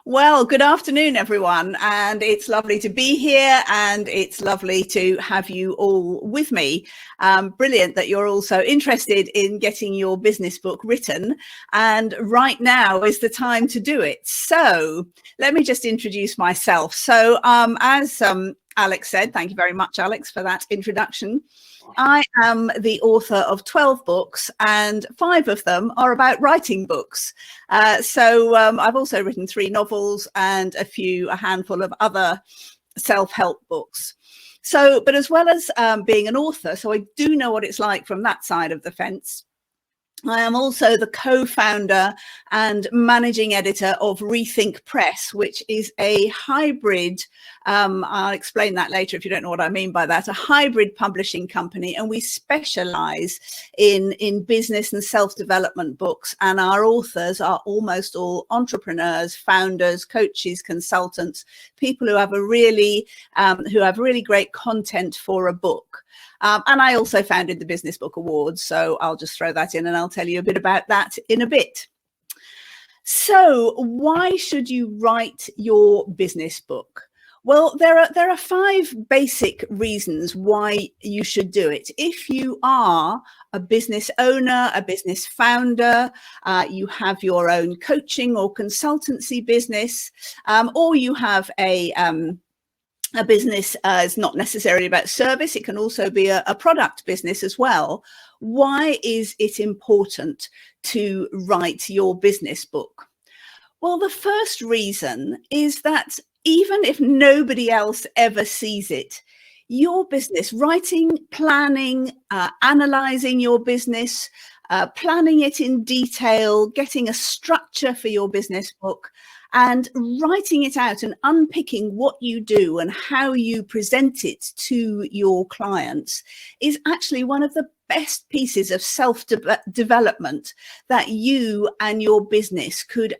Well, good afternoon, everyone, and it's lovely to be here, and it's lovely to have you all with me. Brilliant that you're all so interested in getting your business book written, and right now is the time to do it. So let me just introduce myself. So as Alex said, thank you very much, Alex, for that introduction. I am the author of 12 books, and 5 of them are about writing books. So I've also written 3 novels and a handful of other self-help books. So, but as well as being an author, so I do know what it's like from that side of the fence. I am also the co-founder and managing editor of Rethink Press, which is a hybrid, I'll explain that later if you don't know what I mean by that, a hybrid publishing company, and we specialize in business and self-development books, and our authors are almost all entrepreneurs, founders, coaches, consultants, people who have really great content for a book. And I also founded the Business Book Awards, so I'll just throw that in and I'll tell you a bit about that in a bit. So why should you write your business book? Well, there are 5 basic reasons why you should do it. If you are a business owner, a business founder, you have your own coaching or consultancy business, or you have a business is not necessarily about service. It can also be a product business as well. Why is it important to write your business book? Well, the first reason is that even if nobody else ever sees it, your business, writing, planning, analyzing your business, planning it in detail, getting a structure for your business book, and writing it out and unpicking what you do and how you present it to your clients is actually one of the best pieces of self-development that you and your business could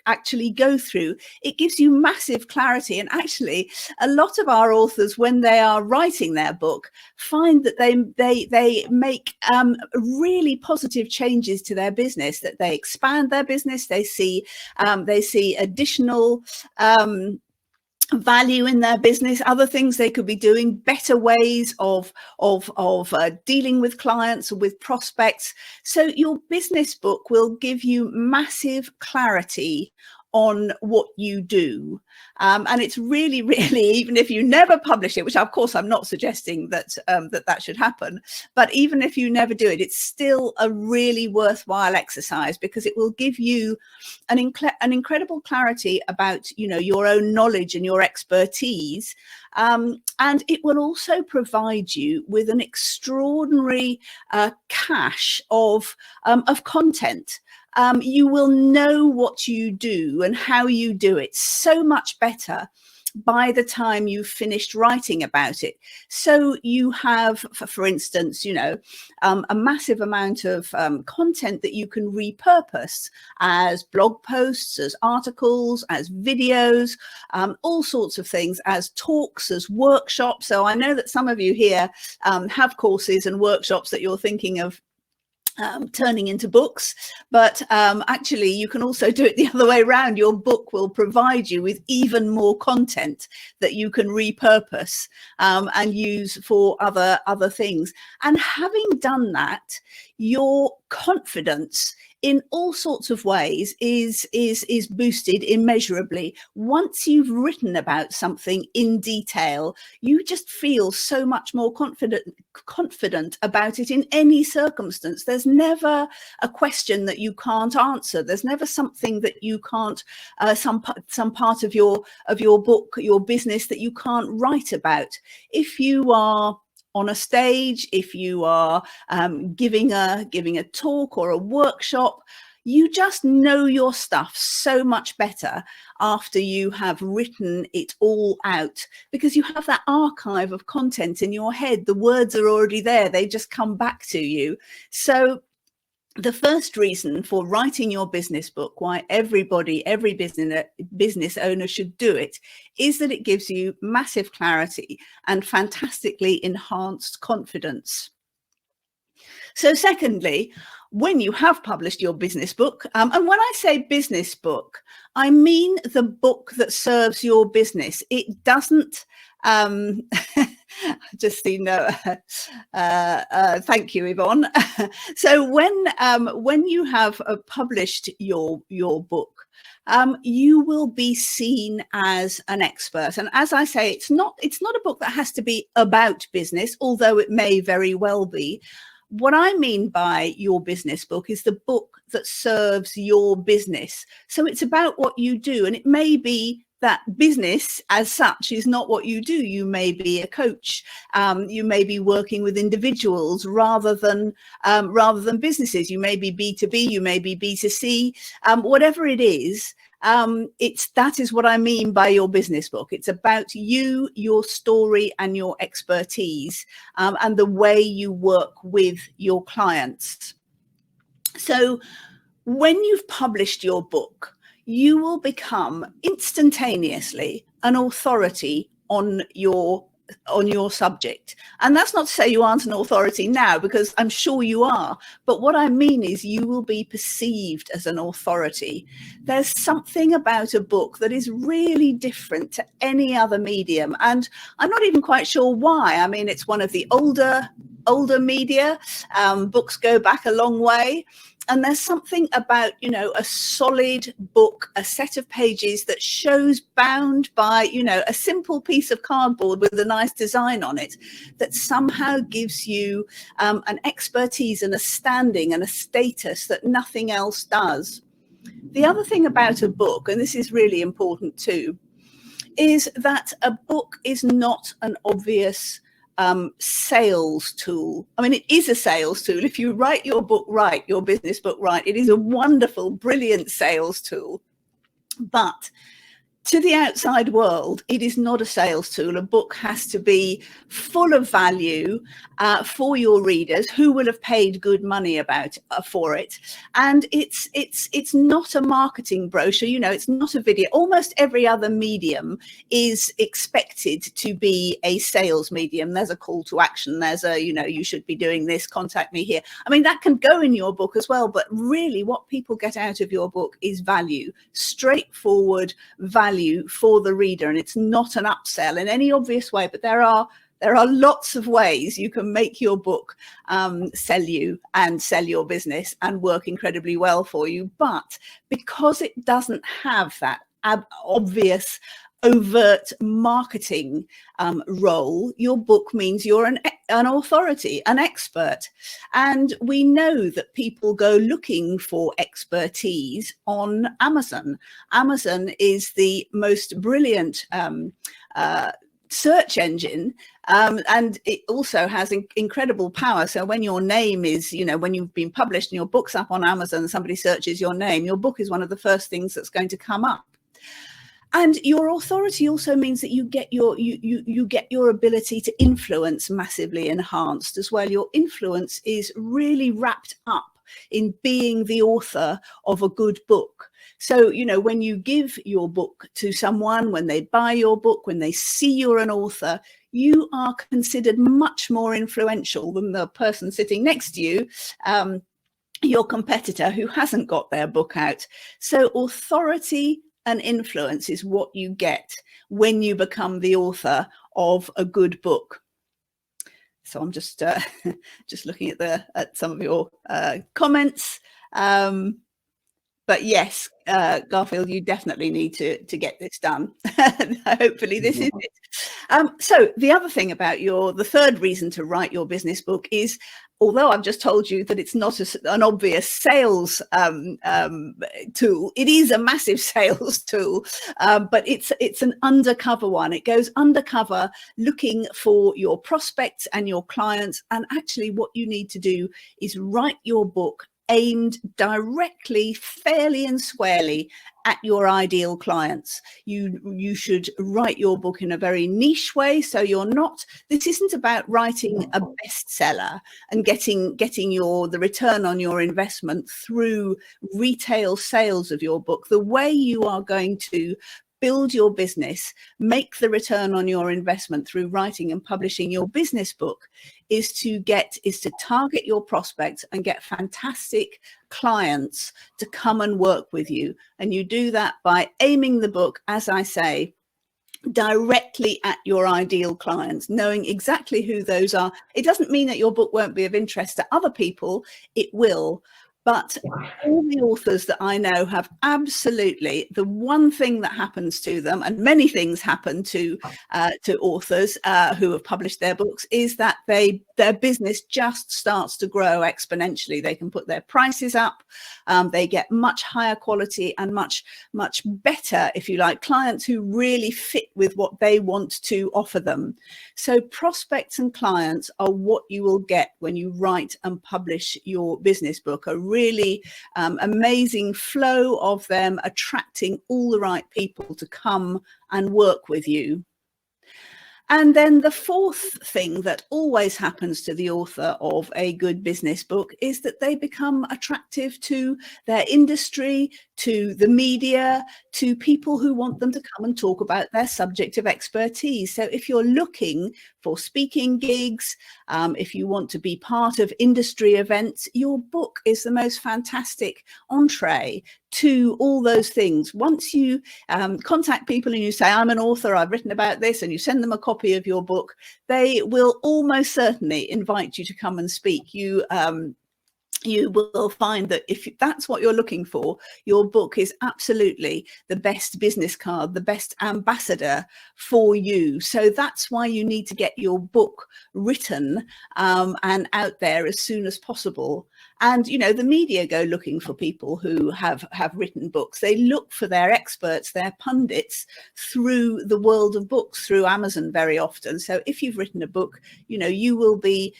actually go through. It gives you massive clarity, and actually a lot of our authors, when they are writing their book, find that they make really positive changes to their business, that they expand their business, they see additional value in their business, other things they could be doing, better ways of dealing with clients or with prospects. So your business book will give you massive clarity on what you do. And it's really, even if you never publish it, which of course I'm not suggesting that that should happen, but even if you never do it, it's still a really worthwhile exercise, because it will give you an incredible clarity about, you know, your own knowledge and your expertise. And it will also provide you with an extraordinary cache of content. You will know what you do and how you do it so much better by the time you've finished writing about it. So you have, for instance, you know, a massive amount of content that you can repurpose as blog posts, as articles, as videos, all sorts of things, as talks, as workshops. So I know that some of you here have courses and workshops that you're thinking of turning into books, but actually you can also do it the other way around. Your book will provide you with even more content that you can repurpose and use for other things. And having done that, your confidence in all sorts of ways is boosted immeasurably. Once you've written about something in detail, you just feel so much more confident about it in any circumstance. There's never a question that you can't answer. There's never something that you can't, some part of your book, your business, that you can't write about. If you are on a stage, if you are giving a talk or a workshop, you just know your stuff so much better after you have written it all out, because you have that archive of content in your head. The words are already there, they just come back to you. So the first reason for writing your business book, why every business owner should do it, is that it gives you massive clarity and fantastically enhanced confidence. So secondly, when you have published your business book, and when I say business book, I mean the book that serves your business. It doesn't, just seen thank you, Yvonne. So when you have published your book, you will be seen as an expert. And as I say, it's not a book that has to be about business, although it may very well be. What I mean by your business book is the book that serves your business. So it's about what you do, and it may be that business as such is not what you do. You may be a coach. You may be working with individuals rather than businesses. You may be B2B. You may be B2C. Whatever it is, that is what I mean by your business book. It's about you, your story, and your expertise, and the way you work with your clients. So when you've published your book, you will become instantaneously an authority on your subject. And that's not to say you aren't an authority now, because I'm sure you are. But what I mean is you will be perceived as an authority. There's something about a book that is really different to any other medium. And I'm not even quite sure why. I mean, it's one of the older media. Books go back a long way. And there's something about, a solid book, a set of pages that shows bound by, a simple piece of cardboard with a nice design on it, that somehow gives you an expertise and a standing and a status that nothing else does. The other thing about a book, and this is really important too, is that a book is not an obvious sales tool. I mean, it is a sales tool. If you write your book right, your business book right, it is a wonderful, brilliant sales tool. But to the outside world, it is not a sales tool. A book has to be full of value for your readers, who will have paid good money for it. And it's not a marketing brochure. It's not a video. Almost every other medium is expected to be a sales medium. There's a call to action. There's a, you should be doing this, contact me here. I mean, that can go in your book as well. But really what people get out of your book is value, straightforward value for the reader. And it's not an upsell in any obvious way, but there are lots of ways you can make your book sell you and sell your business and work incredibly well for you. But because it doesn't have that obvious overt marketing role, your book means you're an authority, an expert. And we know that people go looking for expertise on Amazon. Amazon is the most brilliant search engine, and it also has incredible power. So when your name is, when you've been published and your book's up on Amazon, somebody searches your name, your book is one of the first things that's going to come up. And your authority also means that you get your ability to influence massively enhanced as well. Your influence is really wrapped up in being the author of a good book. So, when you give your book to someone, when they buy your book, when they see you're an author, you are considered much more influential than the person sitting next to you, your competitor, who hasn't got their book out. So authority and influence is what you get when you become the author of a good book. So I'm just looking at some of your comments. But yes, Garfield, you definitely need to get this done. Hopefully this is it. So the other thing about the third reason to write your business book is, although I've just told you that it's not an obvious sales tool, it is a massive sales tool, but it's an undercover one. It goes undercover looking for your prospects and your clients. And actually what you need to do is write your book aimed directly, fairly and squarely at your ideal clients. You should write your book in a very niche way. So this isn't about writing a bestseller and getting the return on your investment through retail sales of your book. The way you are going to build your business, make the return on your investment through writing and publishing your business book, is to target your prospects and get fantastic clients to come and work with you. And you do that by aiming the book, as I say, directly at your ideal clients, knowing exactly who those are. It doesn't mean that your book won't be of interest to other people. It will. But all the authors that I know have absolutely, the one thing that happens to them, and many things happen to authors who have published their books, is that their business just starts to grow exponentially. They can put their prices up, they get much higher quality and much better, if you like, clients who really fit with what they want to offer them. So prospects and clients are what you will get when you write and publish your business book. A really amazing flow of them, attracting all the right people to come and work with you. And then the fourth thing that always happens to the author of a good business book is that they become attractive to their industry, to the media, to people who want them to come and talk about their subject of expertise. So if you're looking for speaking gigs, if you want to be part of industry events, your book is the most fantastic entree to all those things. Once you contact people and you say, I'm an author, I've written about this, and you send them a copy of your book, they will almost certainly invite you to come and speak. You will find that if that's what you're looking for, your book is absolutely the best business card, the best ambassador for you. So that's why you need to get your book written and out there as soon as possible. And, you know, the media go looking for people who have written books. They look for their experts, their pundits, through the world of books, through Amazon very often. So if you've written a book, you know, you will be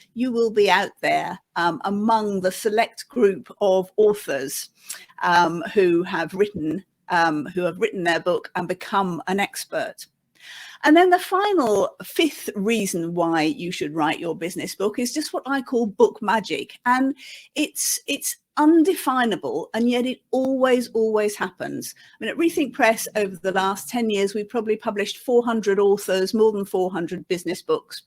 out there among the select group of authors who have written their book and become an expert. And then the final fifth reason why you should write your business book is just what I call book magic. And it's undefinable, and yet it always happens. I mean, at Rethink Press over the last 10 years, we've probably published 400 authors, more than 400 business books.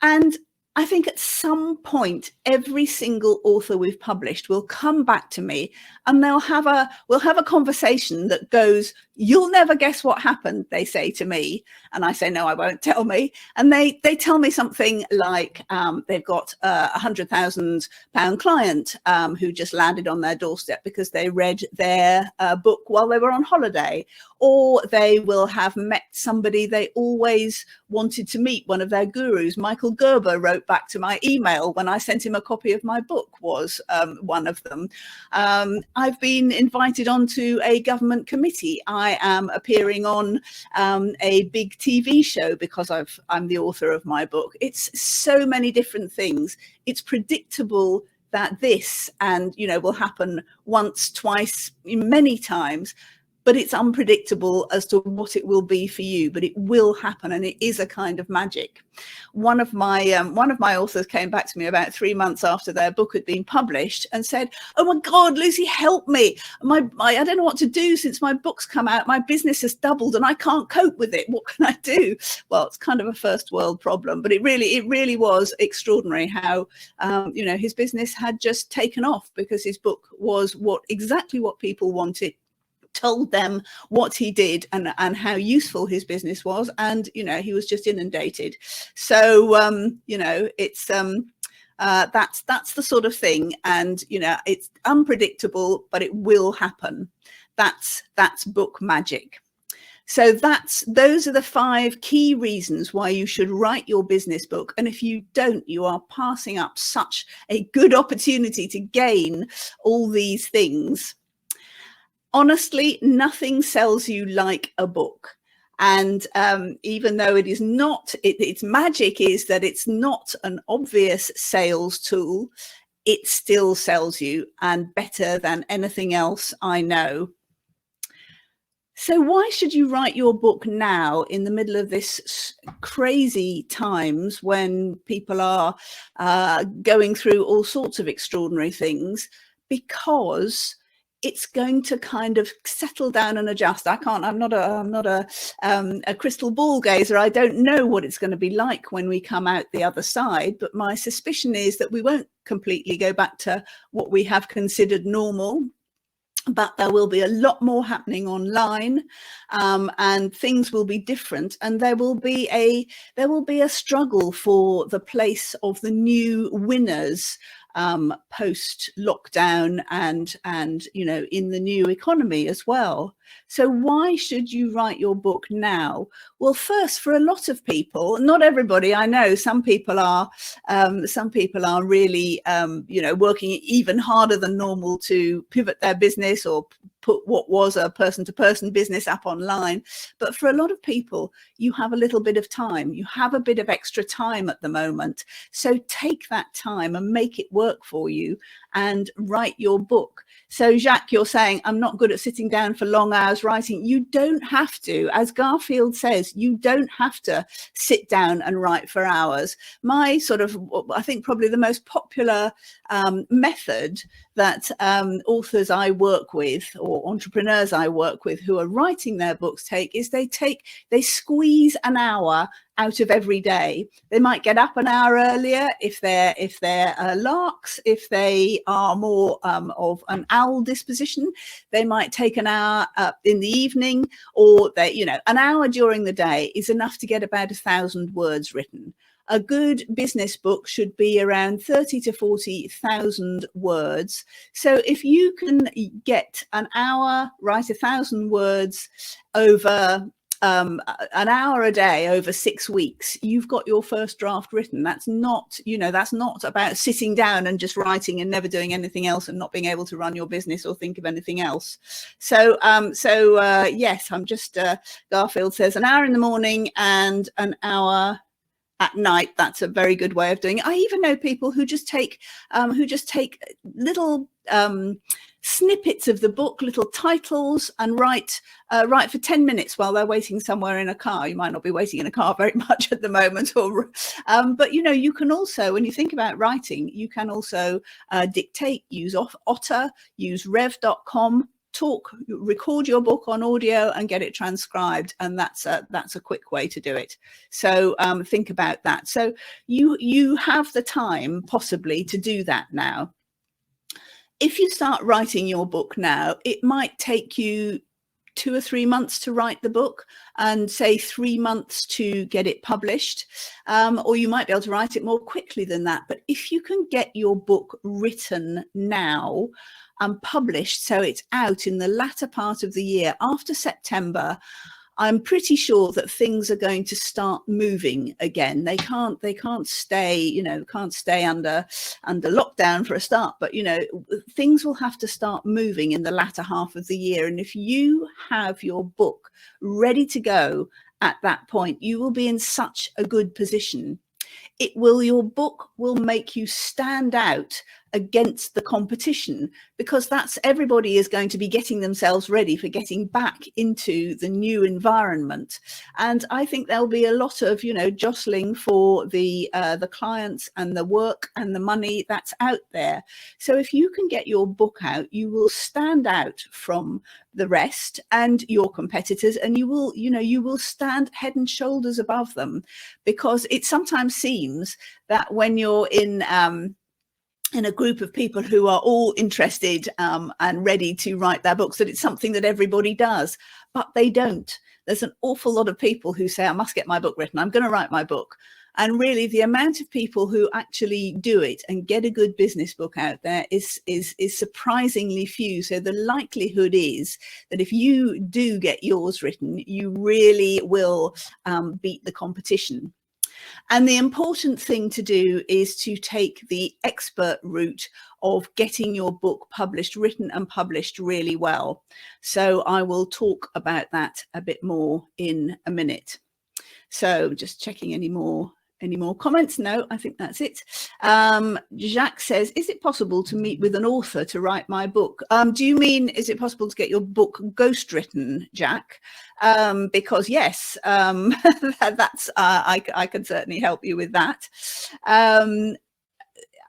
And I think at some point, every single author we've published will come back to me and we'll have a conversation that goes, you'll never guess what happened, they say to me. And I say, no, I won't, tell me. And they tell me something like they've got a £100,000 client who just landed on their doorstep because they read their book while they were on holiday. Or they will have met somebody they always wanted to meet, one of their gurus. Michael Gerber wrote back to my email when I sent him a copy of my book, was one of them. I've been invited onto a government committee. I am appearing on a big TV show because I'm the author of my book. It's so many different things. It's predictable that this, and you know, will happen once, twice, many times. But it's unpredictable as to what it will be for you, but it will happen, and it is a kind of magic. One of my authors came back to me about 3 months after their book had been published and said, "Oh my God, Lucy, help me! I don't know what to do since my book's come out. My business has doubled, and I can't cope with it. What can I do?" Well, it's kind of a first world problem, but it really was extraordinary how you know, his business had just taken off because his book was exactly what people wanted. Told them what he did and how useful his business was, and you know, he was just inundated. So you know, it's that's the sort of thing, and you know, it's unpredictable, but it will happen. That's book magic. So those are the 5 key reasons why you should write your business book. And if you don't, you are passing up such a good opportunity to gain all these things. Honestly, nothing sells you like a book. And even though it is not, its magic is that it's not an obvious sales tool, it still sells you, and better than anything else I know. So why should you write your book now, in the middle of this crazy times when people are going through all sorts of extraordinary things? Because it's going to kind of settle down and adjust. I'm not a crystal ball gazer. I don't know what it's going to be like when we come out the other side, but my suspicion is that we won't completely go back to what we have considered normal. But there will be a lot more happening online, and things will be different, and there will be a struggle for the place of the new winners post lockdown and in the new economy as well. So why should you write your book now? Well, first, for a lot of people, not everybody, I know some people are really working even harder than normal to pivot their business or put what was a person-to-person business up online. But for a lot of people, you have a little bit of time. You have a bit of extra time at the moment. So take that time and make it work for you and write your book. So Jacques, you're saying, I'm not good at sitting down for long hours writing. You don't have to. As Garfield says, you don't have to sit down and write for hours. My I think probably the most popular method that authors I work with or entrepreneurs I work with who are writing their books take is they squeeze an hour out of every day. They might get up an hour earlier if they're larks. If they are more of an owl disposition, they might take an hour in the evening, or an hour during the day is enough to get about 1,000 words written. A good business book should be around 30 to 40,000 words. So if you can get an hour, write 1,000 words over an hour a day over 6 weeks, you've got your first draft written. That's not about sitting down and just writing and never doing anything else and not being able to run your business or think of anything else. So yes, I'm just Garfield says an hour in the morning and an hour at night. That's a very good way of doing it. I even know people who just take little snippets of the book, little titles, and write for 10 minutes while they're waiting somewhere in a car. You might not be waiting in a car very much at the moment, but you can also, when you think about writing, you can also dictate, use Otter, use rev.com, record your book on audio and get it transcribed, and that's a quick way to do it. So think about that. So you have the time possibly to do that now. If you start writing your book now, it might take you 2 or 3 months to write the book, and say 3 months to get it published, or you might be able to write it more quickly than that. But if you can get your book written now and published so it's out in the latter part of the year, after September, I'm pretty sure that things are going to start moving again. They can't stay, can't stay under lockdown for a start, but things will have to start moving in the latter half of the year. And if you have your book ready to go at that point, you will be in such a good position. Your book will make you stand out against the competition, because everybody is going to be getting themselves ready for getting back into the new environment. And I think there'll be a lot of jostling for the clients and the work and the money that's out there. So if you can get your book out, you will stand out from the rest and your competitors, and you will stand head and shoulders above them, because it sometimes seems that when you're in a group of people who are all interested and ready to write their books, that it's something that everybody does, but they don't. There's an awful lot of people who say, I must get my book written, I'm going to write my book. And really, the amount of people who actually do it and get a good business book out there is surprisingly few. So the likelihood is that if you do get yours written, you really will beat the competition. And the important thing to do is to take the expert route of getting your book written and published really well. So I will talk about that a bit more in a minute. So just checking any more comments? No, I think that's it. Jacques says, is it possible to meet with an author to write my book? Do you mean, is it possible to get your book ghostwritten, Jack? Because yes, that's I can certainly help you with that.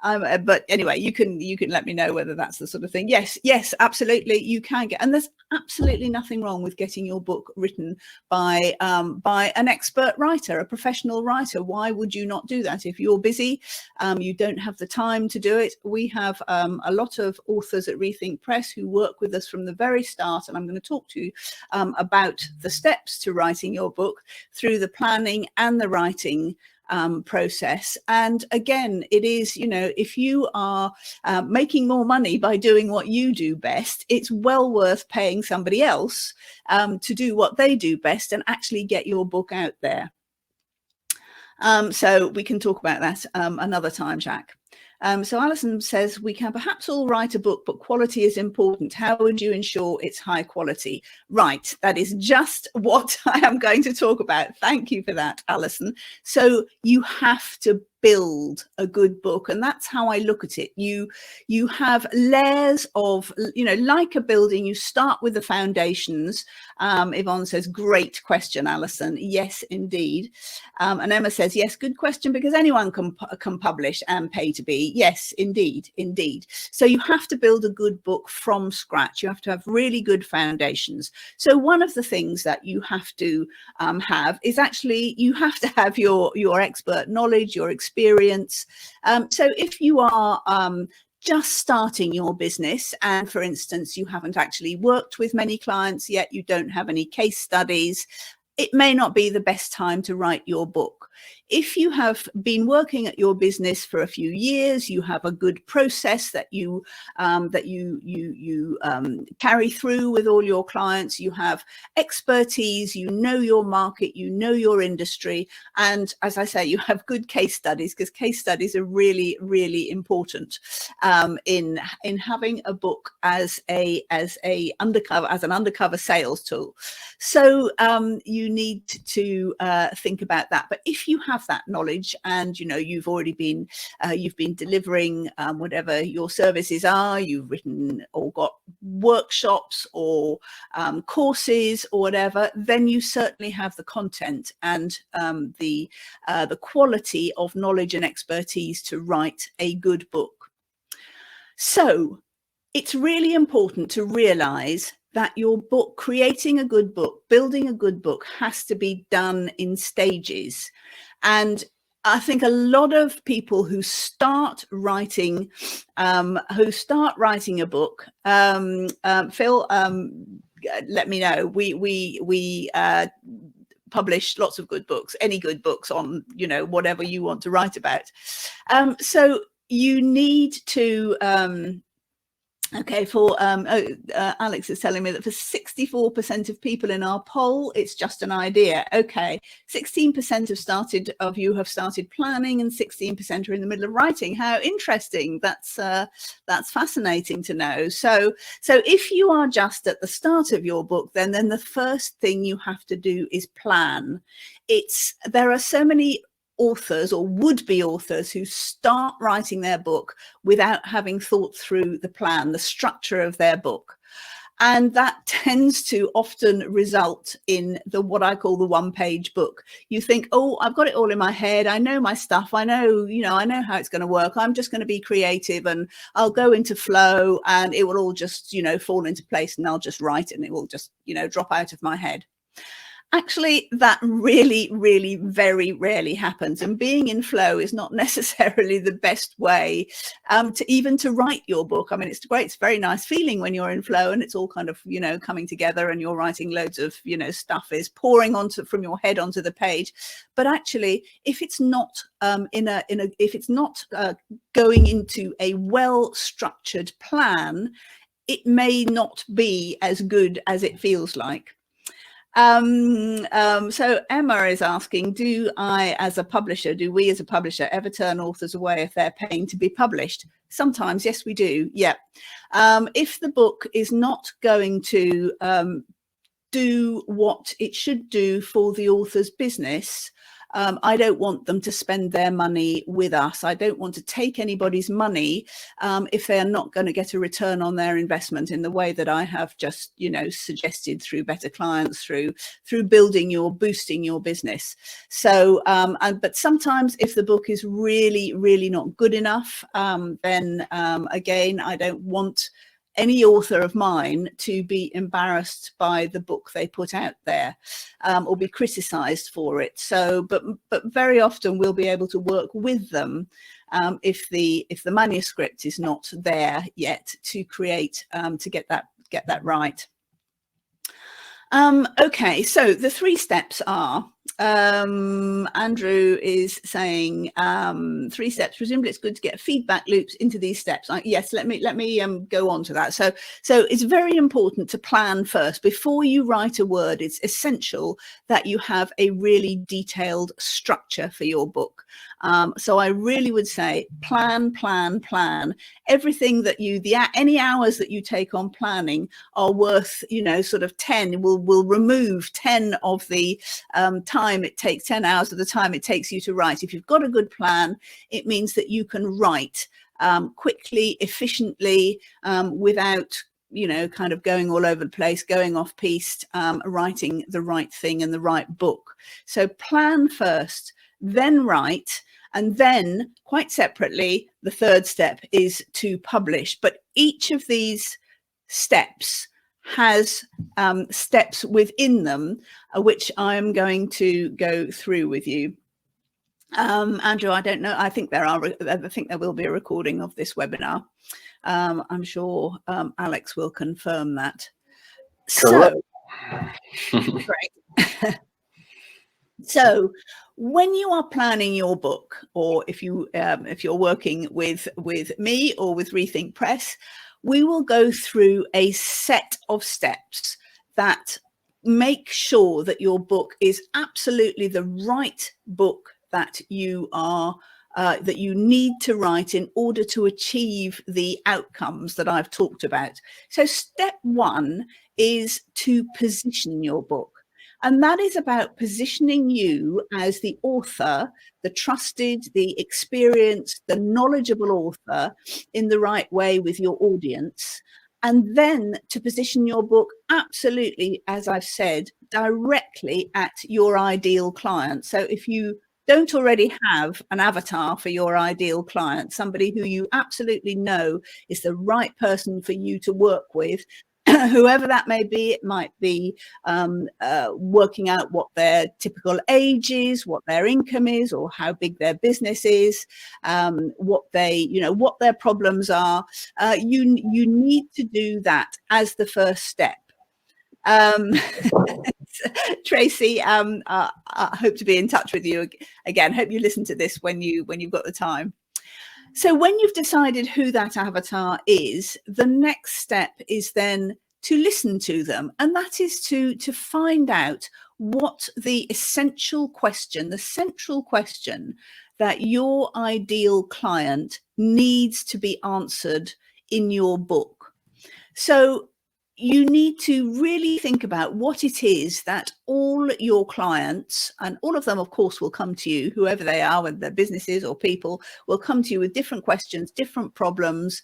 But anyway, you can let me know whether that's the sort of thing. Yes, absolutely, you can get, and there's absolutely nothing wrong with getting your book written by an expert writer, a professional writer. Why would you not do that? If you're busy, you don't have the time to do it. We have a lot of authors at Rethink Press who work with us from the very start, and I'm going to talk to you about the steps to writing your book through the planning and the writing process. And again, it is, if you are making more money by doing what you do best, it's well worth paying somebody else to do what they do best and actually get your book out there. So we can talk about that another time, Jack. So Alison says, we can perhaps all write a book, but quality is important. How would you ensure it's high quality? Right, that is just what I am going to talk about. Thank you for that, Alison. So you have to build a good book, and that's how I look at it. You have layers of, like a building. You start with the foundations. Yvonne says, great question, Alison. Yes, indeed. And Emma says, yes, good question, because anyone can publish and pay to be. Yes, indeed. So you have to build a good book from scratch. You have to have really good foundations. So one of the things that you have to have is actually, you have to have your expert knowledge, your experience. So if you are just starting your business, and for instance, you haven't actually worked with many clients yet, you don't have any case studies, it may not be the best time to write your book. If you have been working at your business for a few years, you have a good process that you carry through with all your clients, you have expertise, you know your market, you know your industry, and as I say, you have good case studies, because case studies are really, really important in having a book as an undercover sales tool. So you need to think about that. But if you have that knowledge, and you've already been delivering whatever your services are, you've written or got workshops or courses or whatever, then you certainly have the content and the quality of knowledge and expertise to write a good book. So it's really important to realize that your book, creating a good book, building a good book, has to be done in stages. And I think a lot of people who start writing a book, Phil, let me know. We publish lots of good books, any good books on, whatever you want to write about. So you need to, okay, for Alex is telling me that for 64% of people in our poll, it's just an idea. Okay, 16% of you have started planning, and 16% are in the middle of writing. How interesting! That's fascinating to know. So if you are just at the start of your book, then the first thing you have to do is plan. There are so many authors or would-be authors who start writing their book without having thought through the plan, the structure of their book. And that tends to often result in what I call the one-page book. You think, oh, I've got it all in my head. I know my stuff. I know how it's going to work. I'm just going to be creative and I'll go into flow and it will all just, fall into place, and I'll just write it and it will just, drop out of my head. Actually, that really, really very rarely happens. And being in flow is not necessarily the best way to write your book. I mean, it's great. It's a very nice feeling when you're in flow and it's all kind of, coming together and you're writing loads of, stuff is pouring from your head onto the page. But actually, if it's not going into a well-structured plan, it may not be as good as it feels like. So Emma is asking, do we as a publisher ever turn authors away if they're paying to be published? Sometimes, yes, we do. Yeah. If the book is not going to do what it should do for the author's business, I don't want them to spend their money with us. I don't want to take anybody's money if they are not going to get a return on their investment in the way that I have just, suggested through better clients, through boosting your business. So, but sometimes if the book is really, really not good enough, then again, I don't want any author of mine to be embarrassed by the book they put out there, or be criticized for it. So, but very often we'll be able to work with them if the manuscript is not there yet to create to get that right. Okay, so the 3 steps are, Andrew is saying 3 steps. Presumably it's good to get feedback loops into these steps. Yes, let me go on to that. So it's very important to plan first. Before you write a word, it's essential that you have a really detailed structure for your book. So I really would say plan. Everything that any hours that you take on planning are worth, sort of 10, will remove 10 of the time it takes, 10 hours of the time it takes you to write. If you've got a good plan, it means that you can write quickly, efficiently, without kind of going all over the place, going off piste, writing the right thing and the right book. So plan first, then write. And then quite separately, the 3rd step is to publish. But each of these steps has steps within them, which I'm going to go through with you. Andrew, I don't know. I think there will be a recording of this webinar. I'm sure Alex will confirm that. So, great. So when you are planning your book, or if you're working with me or with Rethink Press, we will go through a set of steps that make sure that your book is absolutely the right book that you need to write in order to achieve the outcomes that I've talked about. So step 1 is to position your book. And that is about positioning you as the author, the trusted, the experienced, the knowledgeable author in the right way with your audience. And then to position your book absolutely, as I've said, directly at your ideal client. So if you don't already have an avatar for your ideal client, somebody who you absolutely know is the right person for you to work with, whoever that may be, it might be working out what their typical age is, what their income is, or how big their business is, what their problems are. You need to do that as the first step. Tracy, I hope to be in touch with you again. Hope you listen to this when you've got the time. So when you've decided who that avatar is, the next step is then to listen to them. And that is to find out what the essential question, the central question that your ideal client needs to be answered in your book. So you need to really think about what it is that all your clients, and all of them, of course, will come to you, whoever they are, whether they're businesses or people, will come to you with different questions, different problems,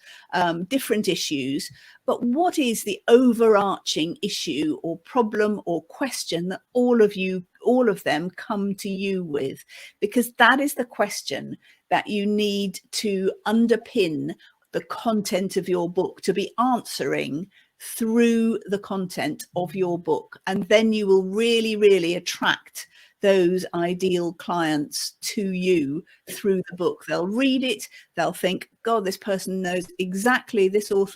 different issues. But what is the overarching issue or problem or question that all of them come to you with? Because that is the question that you need to underpin the content of your book, to be answering through the content of your book. And then you will really, really attract those ideal clients to you through the book. They'll read it, they'll think, God, this author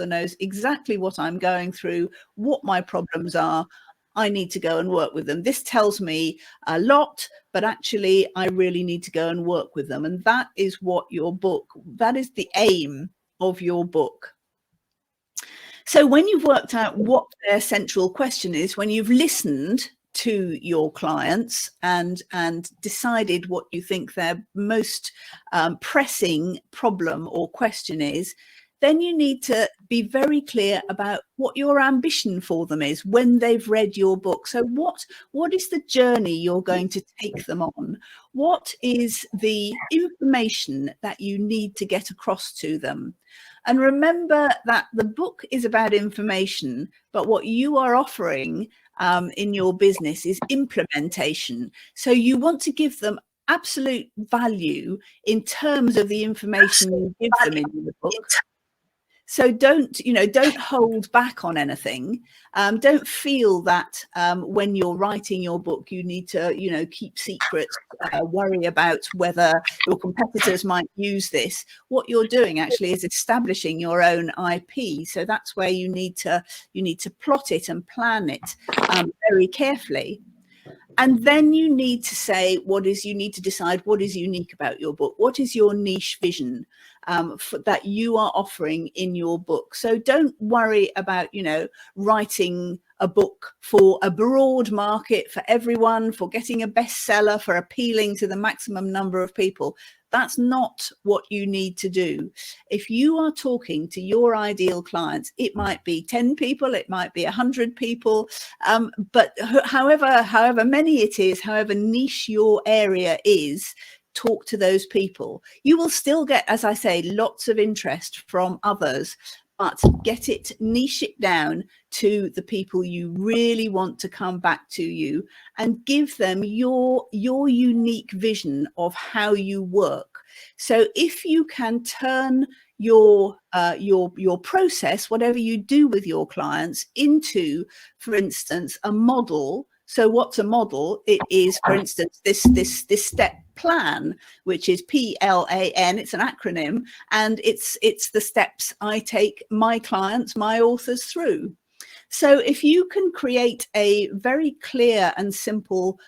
knows exactly what I'm going through, what my problems are. I need to go and work with them. This tells me a lot, but actually I really need to go and work with them. And that is what that is the aim of your book. So when you've worked out what their central question is, when you've listened to your clients and decided what you think their most pressing problem or question is, then you need to be very clear about what your ambition for them is when they've read your book. So what is the journey you're going to take them on? What is the information that you need to get across to them? And remember that the book is about information, but what you are offering in your business is implementation. So you want to give them absolute value in terms of the information you give them in the book. So don't hold back on anything. Don't feel that when you're writing your book, you need to, keep secrets, worry about whether your competitors might use this. What you're doing actually is establishing your own IP. So that's where you need to plot it and plan it very carefully. And then you need to decide what is unique about your book. What is your niche vision that you are offering in your book? So don't worry about, writing a book for a broad market, for everyone, for getting a bestseller, for appealing to the maximum number of people. That's not what you need to do. If you are talking to your ideal clients, it might be 10 people, it might be 100 people, but however many it is, however niche your area is, talk to those people. You will still get, as I say, lots of interest from others, but niche it down to the people you really want to come back to you, and give them your unique vision of how you work. So if you can turn your process, whatever you do with your clients, into, for instance, a model. So what's a model? It is, for instance, this step plan, which is PLAN. It's an acronym, and it's the steps I take my clients, my authors through. So if you can create a very clear and simple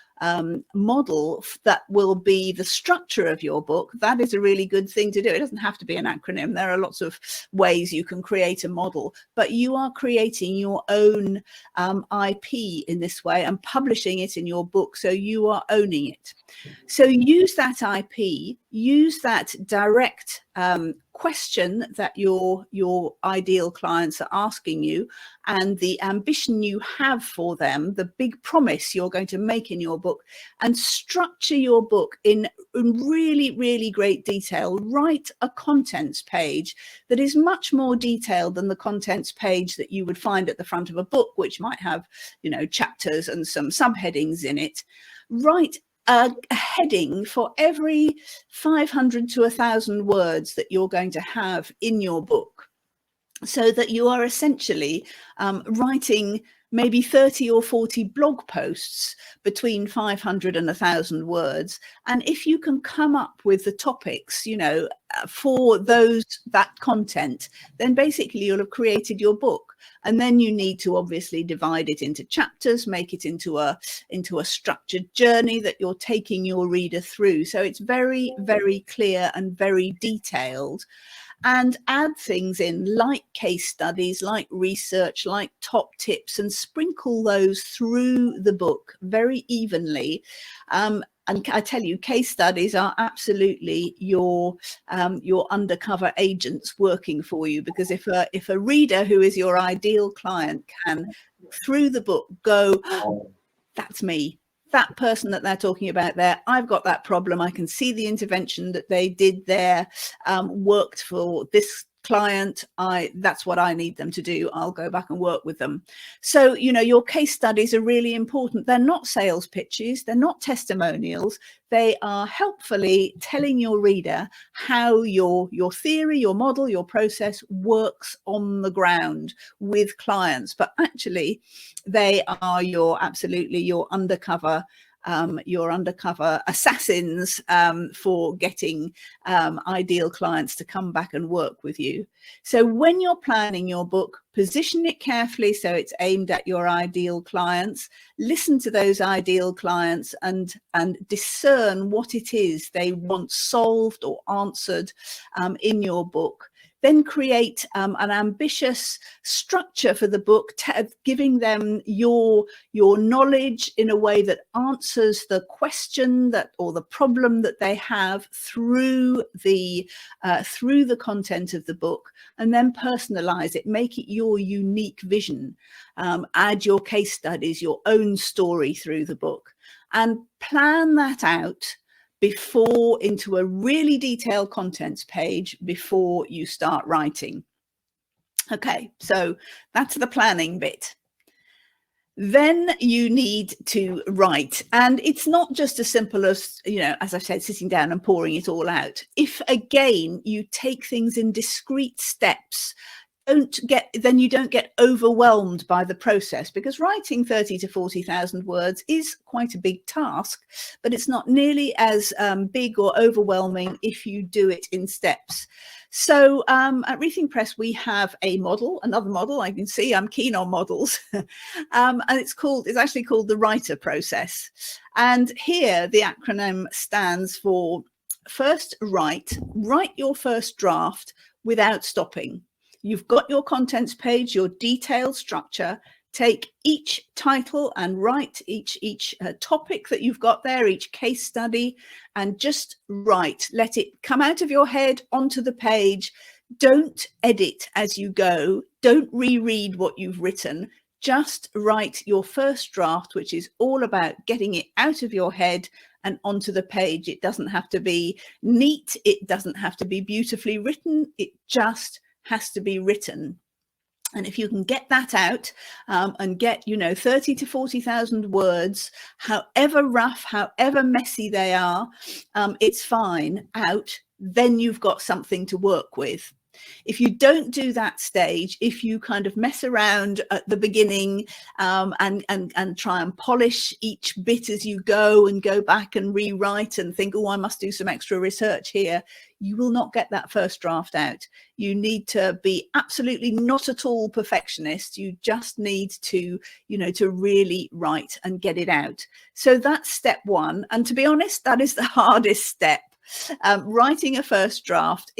model that will be the structure of your book, that is a really good thing to do. It doesn't have to be an acronym. There are lots of ways you can create a model, but you are creating your own IP in this way and publishing it in your book. So you are owning it. So use that IP, use that direct question that your ideal clients are asking you, and the ambition you have for them, the big promise you're going to make in your book, and structure your book in really, really great detail. Write a contents page that is much more detailed than the contents page that you would find at the front of a book, which might have, chapters and some subheadings in it. Write a heading for every 500 to 1,000 words that you're going to have in your book, so that you are essentially writing maybe 30 or 40 blog posts between 500 and 1,000 words. And if you can come up with the topics, for that content, then basically you'll have created your book. And then you need to obviously divide it into chapters, make it into a structured journey that you're taking your reader through. So it's very, very clear and very detailed. And add things in like case studies, like research, like top tips, and sprinkle those through the book very evenly. And I tell you, case studies are absolutely your undercover agents working for you, because if a reader who is your ideal client can, through the book, go, oh, that's me. That person that they're talking about there, I've got that problem. I can see the intervention that they did there worked for this client. That's what I need them to do. I'll go back and work with them. So, your case studies are really important. They're not sales pitches. They're not testimonials. They are helpfully telling your reader how your theory, your model, your process works on the ground with clients. But actually, they are your undercover assassins for getting ideal clients to come back and work with you. So when you're planning your book, position it carefully so it's aimed at your ideal clients. Listen to those ideal clients and discern what it is they want solved or answered in your book. Then create an ambitious structure for the book, giving them your knowledge in a way that answers the question or the problem that they have through the content of the book, and then personalize it, make it your unique vision. Add your case studies, your own story through the book, and plan that out into a really detailed contents page before you start writing. Okay, so that's the planning bit. Then you need to write, and it's not just as simple as, as I've said, sitting down and pouring it all out. If again you take things in discrete steps, then you don't get overwhelmed by the process, because writing 30 to 40,000 words is quite a big task, but it's not nearly as big or overwhelming if you do it in steps. So at Rethink Press, we have another model. I can see I'm keen on models, and it's actually called the writer process. And here the acronym stands for: first, write your first draft without stopping. You've got your contents page, your detailed structure. Take each title and write each topic that you've got there, each case study, and just write. Let it come out of your head onto the page. Don't edit as you go. Don't reread what you've written. Just write your first draft, which is all about getting it out of your head and onto the page. It doesn't have to be neat. It doesn't have to be beautifully written. It just has to be written. And if you can get that out and get 30 to 40,000 words, however rough, however messy they are, it's fine, out, then you've got something to work with. If you don't do that stage, if you kind of mess around at the beginning and try and polish each bit as you go and go back and rewrite and think, oh, I must do some extra research here, you will not get that first draft out. You need to be absolutely not at all perfectionist. You just need to, to really write and get it out. So that's step one. And to be honest, that is the hardest step. Writing a first draft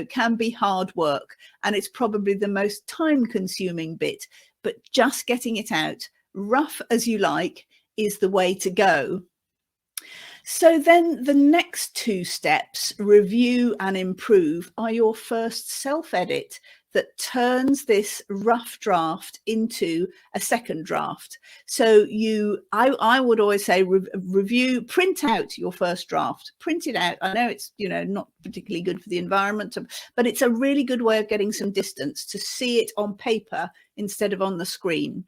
can be hard work, and it's probably the most time consuming bit, but just getting it out, rough as you like, is the way to go. So then the next two steps, review and improve, are your first self-edit that turns this rough draft into a second draft. So I would always say review, print out your first draft, print it out. I know it's, not particularly good for the environment, but it's a really good way of getting some distance to see it on paper instead of on the screen.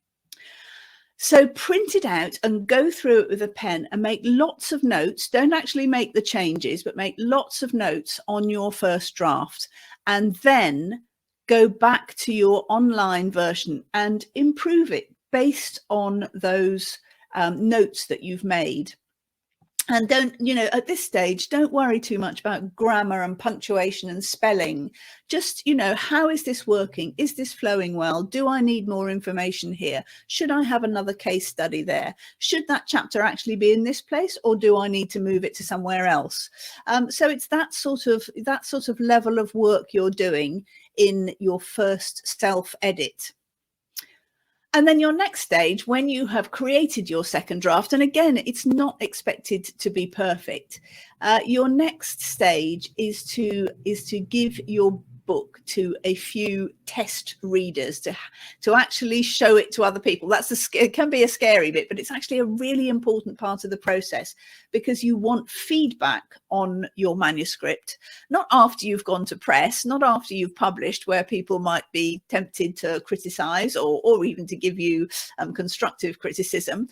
So print it out and go through it with a pen and make lots of notes. Don't actually make the changes, but make lots of notes on your first draft, and then go back to your online version and improve it based on those notes that you've made. And don't, at this stage, don't worry too much about grammar and punctuation and spelling. Just, how is this working? Is this flowing well? Do I need more information here? Should I have another case study there? Should that chapter actually be in this place, or do I need to move it to somewhere else? So it's that sort of level of work you're doing in your first self-edit. And then your next stage, when you have created your second draft, and again, it's not expected to be perfect. Your next stage is to give your book to a few test readers to actually show it to other people. It can be a scary bit, but it's actually a really important part of the process, because you want feedback on your manuscript, not after you've gone to press, not after you've published, where people might be tempted to criticize or even to give you constructive criticism,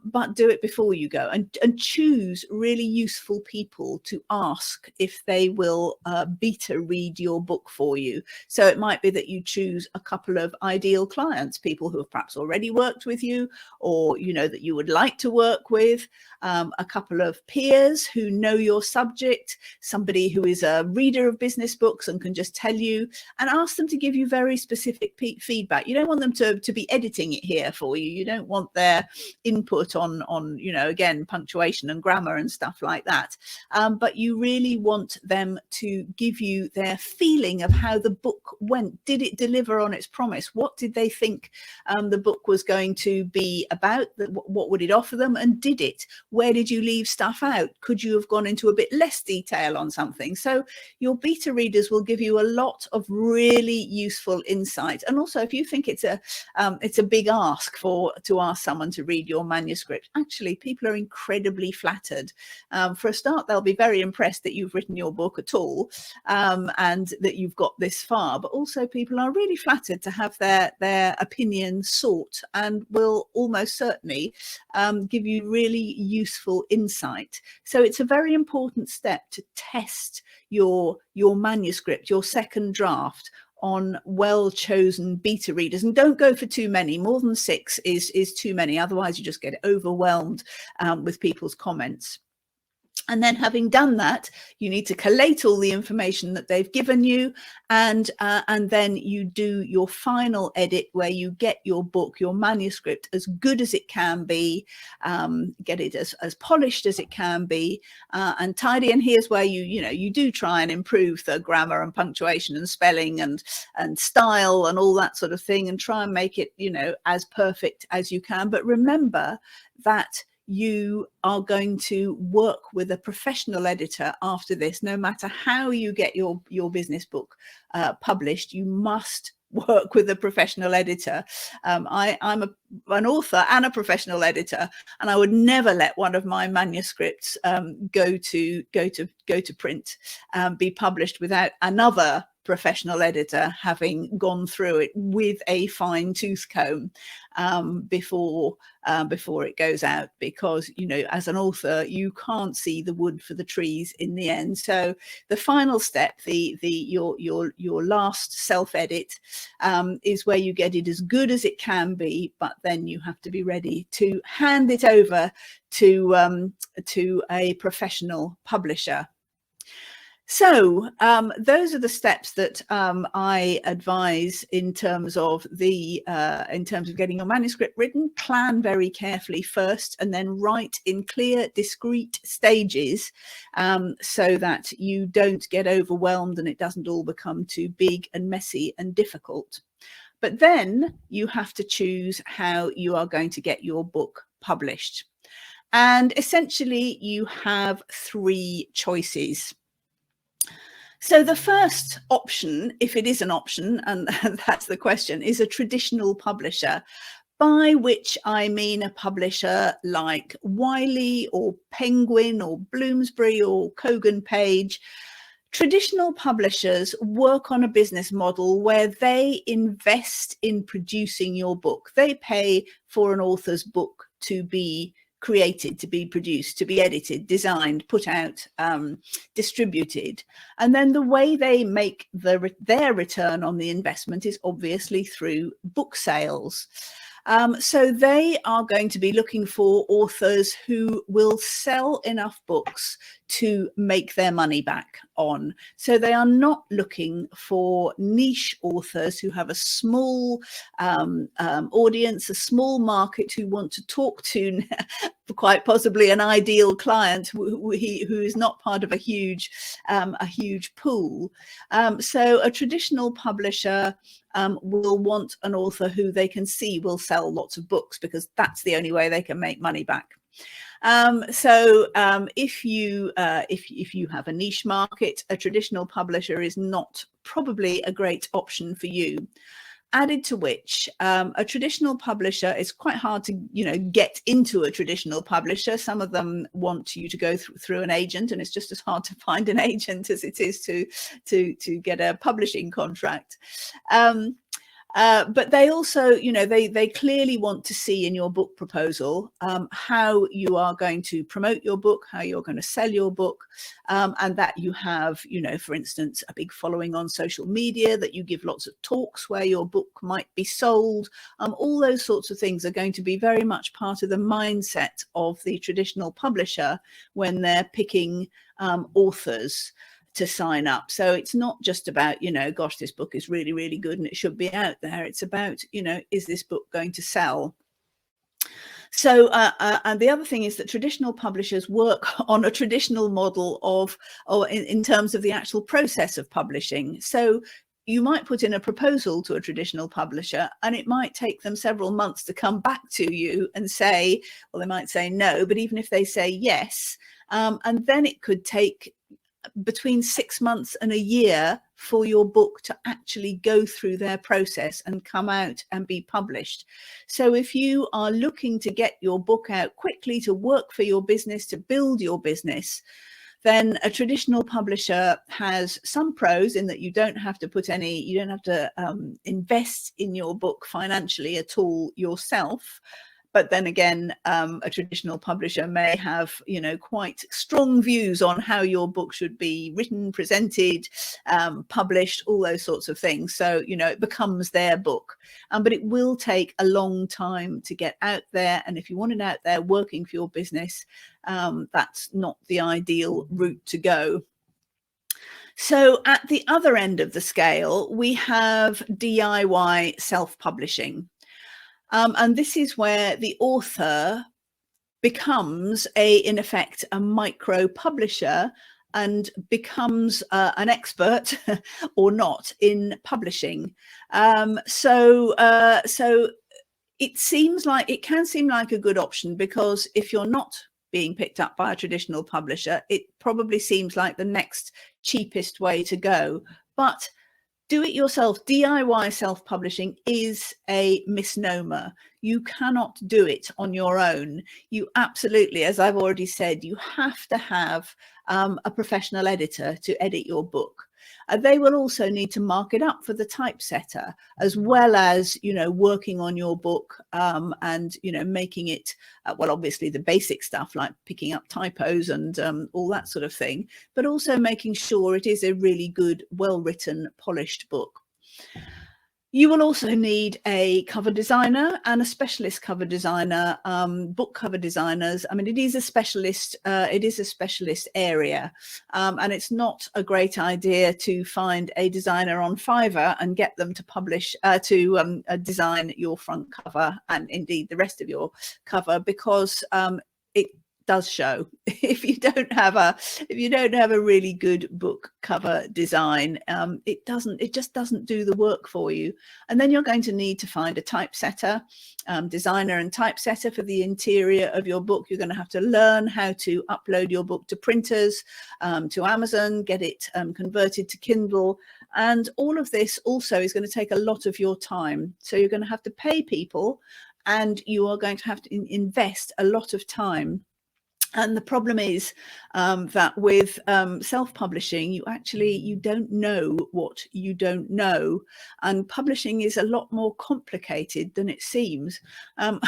but do it before you go, and choose really useful people to ask if they will beta read your book for you. So it might be that you choose a couple of ideal clients, people who have perhaps already worked with you, or that you would like to work with, a couple of peers who know your subject, somebody who is a reader of business books and can just tell you, and ask them to give you very specific feedback. You don't want them to be editing it here for you. You don't want their input on again, punctuation and grammar and stuff like that, but you really want them to give you their feeling feeling of how the book went. Did it deliver on its promise? What did they think the book was going to be about? What would it offer them? And did it? Where did you leave stuff out? Could you have gone into a bit less detail on something? So your beta readers will give you a lot of really useful insight. And also, if you think it's a big ask to ask someone to read your manuscript, actually people are incredibly flattered. For a start, they'll be very impressed that you've written your book at all, and that you've got this far, but also people are really flattered to have their opinion sought, and will almost certainly give you really useful insight. So it's a very important step to test your manuscript, your second draft, on well-chosen beta readers. And don't go for too many. More than 6 is too many. Otherwise you just get overwhelmed with people's comments. And then, having done that, you need to collate all the information that they've given you, and then you do your final edit, where you get your book, your manuscript, as good as it can be, get it as polished as it can be, and tidy. And here's where you do try and improve the grammar and punctuation and spelling and style and all that sort of thing, and try and make it as perfect as you can. But remember that you are going to work with a professional editor after this. No matter how you get your business book published, you must work with a professional editor. I'm an author and a professional editor, and I would never let one of my manuscripts go to print, be published without another professional editor having gone through it with a fine-tooth comb before it goes out, because as an author you can't see the wood for the trees in the end. So the final step, your last self-edit, is where you get it as good as it can be, but then you have to be ready to hand it over to a professional publisher. So those are the steps that I advise in terms of getting your manuscript written. Plan very carefully first, and then write in clear, discrete stages, so that you don't get overwhelmed and it doesn't all become too big and messy and difficult. But then you have to choose how you are going to get your book published. And essentially you have 3 choices. So the first option, if it is an option, and that's the question, is a traditional publisher, by which I mean a publisher like Wiley or Penguin or Bloomsbury or Kogan Page. Traditional publishers work on a business model where they invest in producing your book. They pay for an author's book to be created, to be produced, to be edited, designed, put out, distributed. And then the way they make their return on the investment is obviously through book sales. So they are going to be looking for authors who will sell enough books to make their money back on. So they are not looking for niche authors who have a small audience, a small market, who want to talk to quite possibly an ideal client who is not part of a huge pool. So a traditional publisher will want an author who they can see will sell lots of books, because that's the only way they can make money back. If you have a niche market, a traditional publisher is not probably a great option for you. Added to which, a traditional publisher, is quite hard to get into a traditional publisher. Some of them want you to go through an agent, and it's just as hard to find an agent as it is to get a publishing contract. But they also, they clearly want to see in your book proposal how you are going to promote your book, how you're going to sell your book, and that you have, for instance, a big following on social media, that you give lots of talks where your book might be sold. All those sorts of things are going to be very much part of the mindset of the traditional publisher when they're picking authors to sign up. So it's not just about, gosh, this book is really, really good and it should be out there. It's about, is this book going to sell? So, and the other thing is that traditional publishers work on a traditional model of, or in terms of the actual process of publishing. So you might put in a proposal to a traditional publisher and it might take them several months to come back to you and say, well, they might say no, but even if they say yes, and then it could take between 6 months and a year for your book to actually go through their process and come out and be published. So if you are looking to get your book out quickly, to work for your business, to build your business, then a traditional publisher has some pros in that you don't have to invest in your book financially at all yourself. But then again, a traditional publisher may have, quite strong views on how your book should be written, presented, published, all those sorts of things. So, it becomes their book. But it will take a long time to get out there. And if you want it out there working for your business, that's not the ideal route to go. So at the other end of the scale, we have DIY self-publishing. And this is where the author becomes in effect, a micro publisher and becomes an expert or not in publishing. So it can seem like a good option, because if you're not being picked up by a traditional publisher, it probably seems like the next cheapest way to go. But do it yourself. DIY self-publishing is a misnomer. You cannot do it on your own. You absolutely, as I've already said, you have to have a professional editor to edit your book. They will also need to mark it up for the typesetter, as well as, working on your book and, making it, well, obviously the basic stuff like picking up typos and all that sort of thing, but also making sure it is a really good, well-written, polished book. You will also need a cover designer and a specialist cover designer, book cover designers. I mean, it is a specialist area, and it's not a great idea to find a designer on Fiverr and get them to publish, design your front cover and indeed the rest of your cover, because it does show. If you don't have a really good book cover design, it just doesn't do the work for you. And then you're going to need to find a typesetter, designer and typesetter for the interior of your book. You're going to have to learn how to upload your book to printers, to Amazon, get it converted to Kindle. And all of this also is going to take a lot of your time. So you're going to have to pay people, and you are going to have to invest a lot of time. And the problem is that with self-publishing, you don't know what you don't know, and publishing is a lot more complicated than it seems. I'll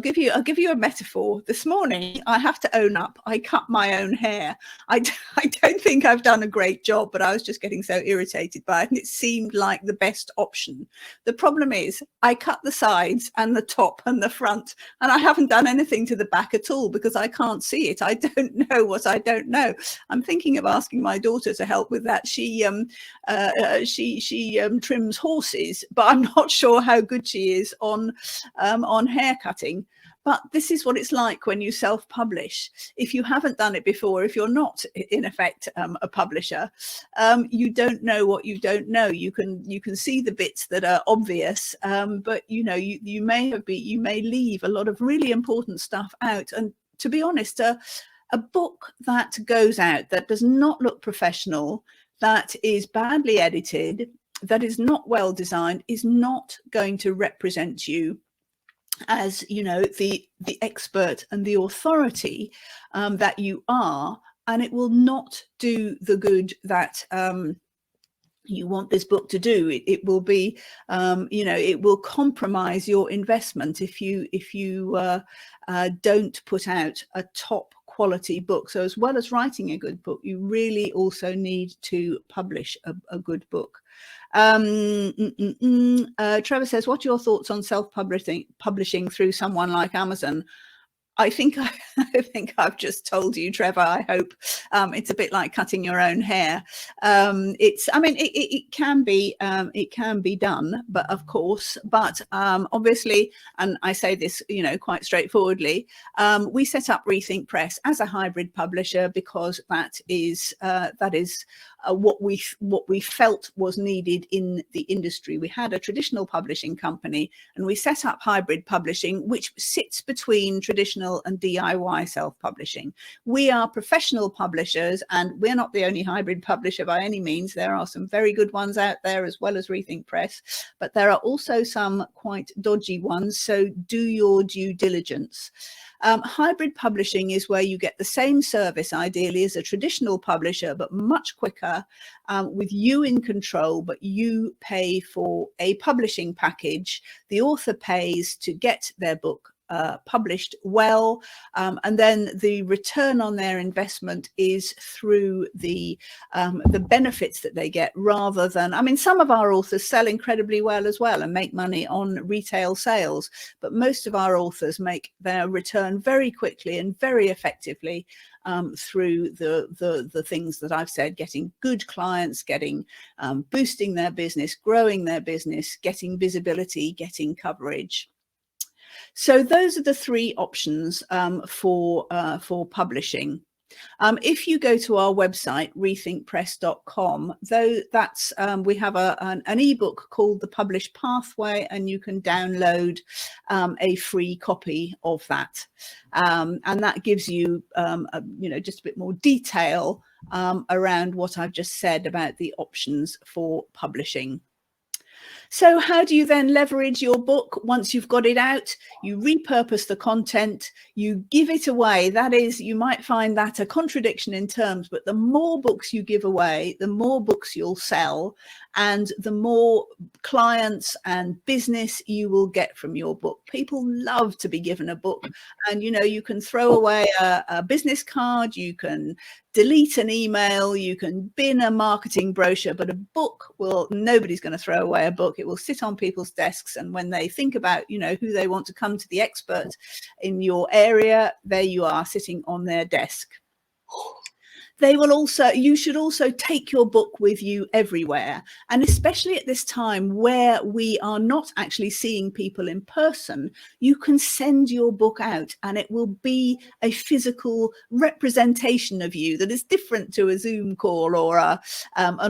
give you a metaphor. This morning, I have to own up, I cut my own hair. I don't think I've done a great job, but I was just getting so irritated by it, and it seemed like the best option. The problem is I cut the sides and the top and the front, and I haven't done anything to the back at all because I can't see it. I don't know what I don't know. I'm thinking of asking my daughter to help with that. She trims horses, but I'm not sure how good she is on hair cutting. But this is what it's like when you self-publish. If you haven't done it before, if you're not in effect a publisher, you don't know what you don't know. You can see the bits that are obvious, but you may leave a lot of really important stuff out. And to be honest, a book that goes out that does not look professional, that is badly edited, that is not well designed, is not going to represent you as the expert and the authority that you are, and it will not do the good that you want this book to do. It will be it will compromise your investment if you don't put out a top quality book. So as well as writing a good book, you really also need to publish a good book. Trevor says, what are your thoughts on self-publishing through someone like Amazon? I think I've just told you, Trevor. I hope it's a bit like cutting your own hair. It can be done, but of course, obviously, and I say this, quite straightforwardly. We set up Rethink Press as a hybrid publisher because that is what we felt was needed in the industry. We had a traditional publishing company, and we set up hybrid publishing, which sits between traditional and DIY self-publishing. We are professional publishers, and we're not the only hybrid publisher by any means. There are some very good ones out there, as well as Rethink Press, but there are also some quite dodgy ones, so do your due diligence. Hybrid publishing is where you get the same service, ideally, as a traditional publisher, but much quicker, with you in control, but you pay for a publishing package. The author pays to get their book published well, and then the return on their investment is through the benefits that they get, rather than, some of our authors sell incredibly well as well and make money on retail sales, but most of our authors make their return very quickly and very effectively through the things that I've said: getting good clients, getting boosting their business, growing their business, getting visibility, getting coverage. So those are the three options for publishing. If you go to our website, rethinkpress.com, we have an ebook called The Publish Pathway, and you can download a free copy of that. And that gives you, just a bit more detail around what I've just said about the options for publishing. So how do you then leverage your book once you've got it out? You repurpose the content, you give it away. That is, you might find that a contradiction in terms, but the more books you give away, the more books you'll sell, and the more clients and business you will get from your book. People love to be given a book, and you can throw away a business card, you can delete an email, you can bin a marketing brochure, but a book nobody's going to throw away a book. It will sit on people's desks, and when they think about who they want to come to the expert in your area, there you are, sitting on their desk. You should also take your book with you everywhere, and especially at this time where we are not actually seeing people in person, you can send your book out and it will be a physical representation of you that is different to a Zoom call or an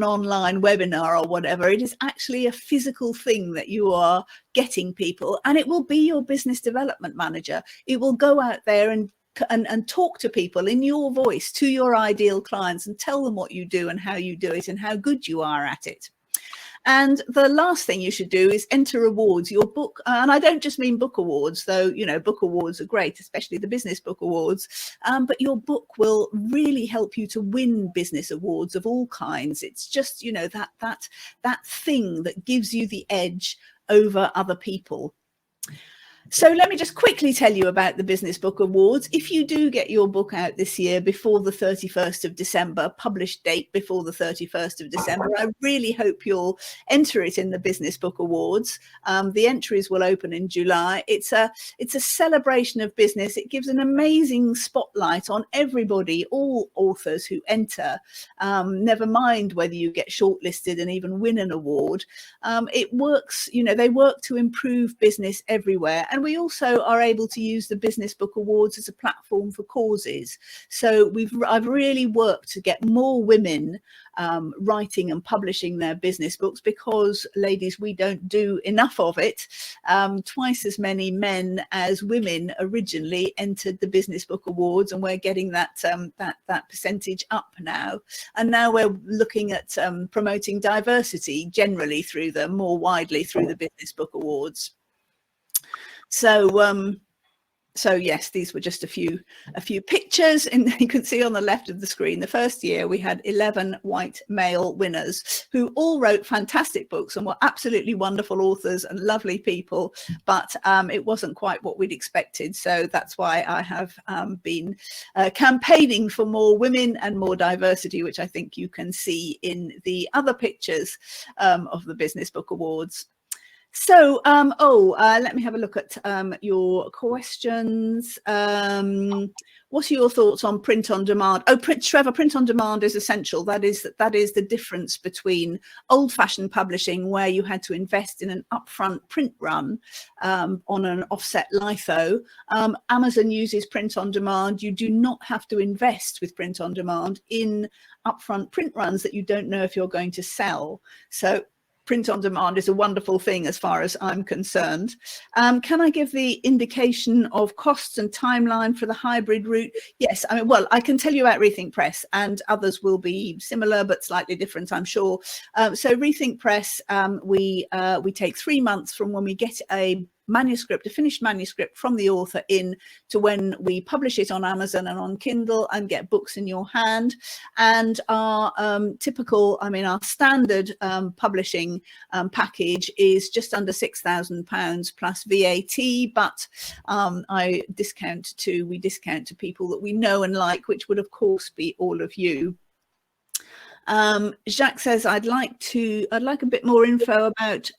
online webinar or whatever. It is actually a physical thing that you are getting people, and it will be your business development manager. It will go out there and talk to people in your voice, to your ideal clients, and tell them what you do and how you do it and how good you are at it. And the last thing you should do is enter awards. Your book, and I don't just mean book awards, though, book awards are great, especially the business book awards, but your book will really help you to win business awards of all kinds. It's just, that thing that gives you the edge over other people. So let me just quickly tell you about the Business Book Awards. If you do get your book out this year before the 31st of December, published date before the 31st of December, I really hope you'll enter it in the Business Book Awards. The entries will open in July. It's a celebration of business. It gives an amazing spotlight on everybody, all authors who enter, never mind whether you get shortlisted and even win an award. It works, they work to improve business everywhere. And we also are able to use the Business Book Awards as a platform for causes. So I've really worked to get more women writing and publishing their business books, because, ladies, we don't do enough of it. Twice as many men as women originally entered the Business Book Awards, and we're getting that percentage up now. And now we're looking at promoting diversity generally more widely through the Business Book Awards. So yes, these were just a few pictures, and you can see on the left of the screen, the first year we had 11 white male winners who all wrote fantastic books and were absolutely wonderful authors and lovely people, but it wasn't quite what we'd expected. So that's why I have been campaigning for more women and more diversity, which I think you can see in the other pictures of the Business Book Awards. So, let me have a look at your questions. What are your thoughts on print on demand? Oh, Trevor, print on demand is essential. That is the difference between old-fashioned publishing, where you had to invest in an upfront print run on an offset litho. Amazon uses print on demand. You do not have to invest with print on demand in upfront print runs that you don't know if you're going to sell. So print on demand is a wonderful thing as far as I'm concerned. Can I give the indication of costs and timeline for the hybrid route? Yes, I mean, well, I can tell you about Rethink Press, and others will be similar but slightly different, I'm sure. So Rethink Press, we take 3 months from when we get a finished manuscript from the author in to when we publish it on Amazon and on Kindle and get books in your hand. And our our standard publishing package is just under £6,000 plus VAT, but we discount to people that we know and like, which would of course be all of you. Jacques says, I'd like a bit more info about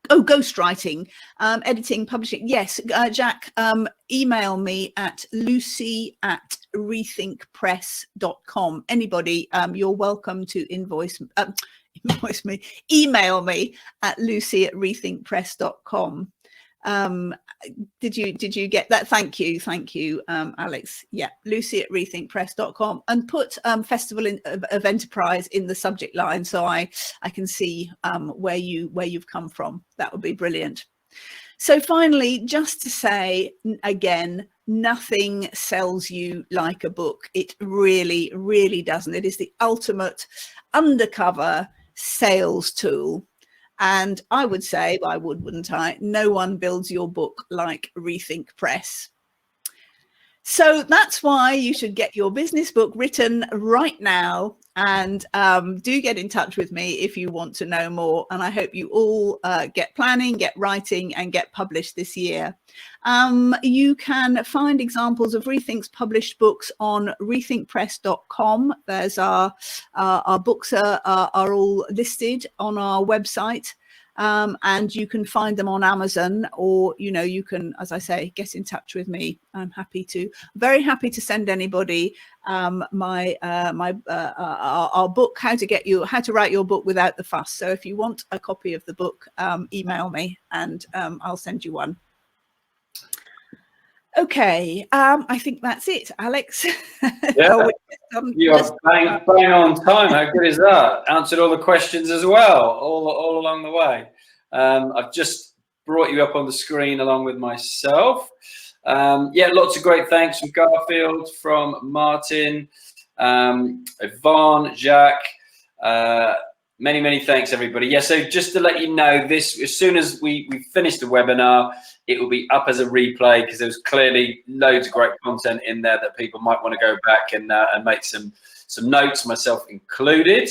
ghostwriting, editing, publishing. Yes, Jack, email me at lucy@rethinkpress.com. Anybody, you're welcome to invoice me, email me at lucy@rethinkpress.com. Did you get that? Thank you, Alex. Yeah, lucy@rethinkpress.com, and put Festival of Enterprise in the subject line so I can see where you've come from. That would be brilliant. So finally, just to say again, nothing sells you like a book. It really, really doesn't. It is the ultimate undercover sales tool. And I would say, wouldn't I? No one builds your book like Rethink Press. So that's why you should get your business book written right now, and do get in touch with me if you want to know more. And I hope you all get planning, get writing, and get published this year. You can find examples of Rethink's published books on rethinkpress.com. There's our books are all listed on our website. And you can find them on Amazon, or you can, as I say, get in touch with me. I'm very happy to send anybody our book, how to write your book without the fuss. So if you want a copy of the book, email me and I'll send you one. Okay, I think that's it, Alex. Yeah, you are bang on time. How good is that? Answered all the questions as well, all along the way. I've just brought you up on the screen along with myself. Yeah, lots of great thanks from Garfield, from Martin, Yvonne, Jacques. Many thanks, everybody. Yeah, so just to let you know, this, as soon as we finish the webinar, it will be up as a replay, because there's clearly loads of great content in there that people might want to go back and make some notes, myself included.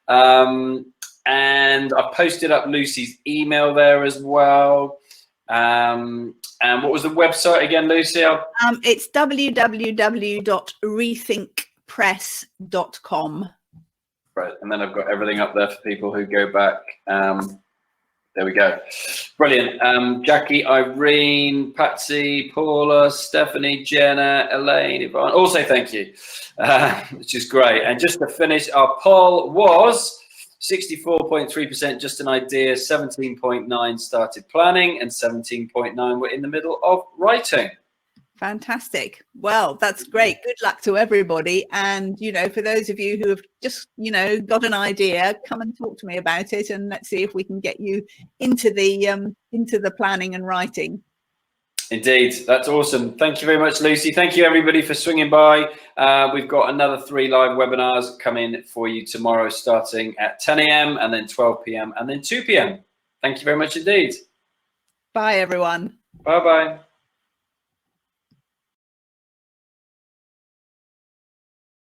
And I posted up Lucy's email there as well. And what was the website again, Lucy? It's www.rethinkpress.com. Right, and then I've got everything up there for people who go back. There we go. Brilliant. Jackie, Irene, Patsy, Paula, Stephanie, Jenna, Elaine, Yvonne, also thank you, which is great. And just to finish, our poll was 64.3%, just an idea, 17.9 started planning, and 17.9 were in the middle of writing. Fantastic. Well, that's great. Good luck to everybody. And, for those of you who have just, got an idea, come and talk to me about it, and let's see if we can get you into the planning and writing. Indeed. That's awesome. Thank you very much, Lucy. Thank you, everybody, for swinging by. We've got another 3 live webinars coming for you tomorrow, starting at 10 a.m. and then 12 p.m. and then 2 p.m. Thank you very much indeed. Bye, everyone. Bye-bye.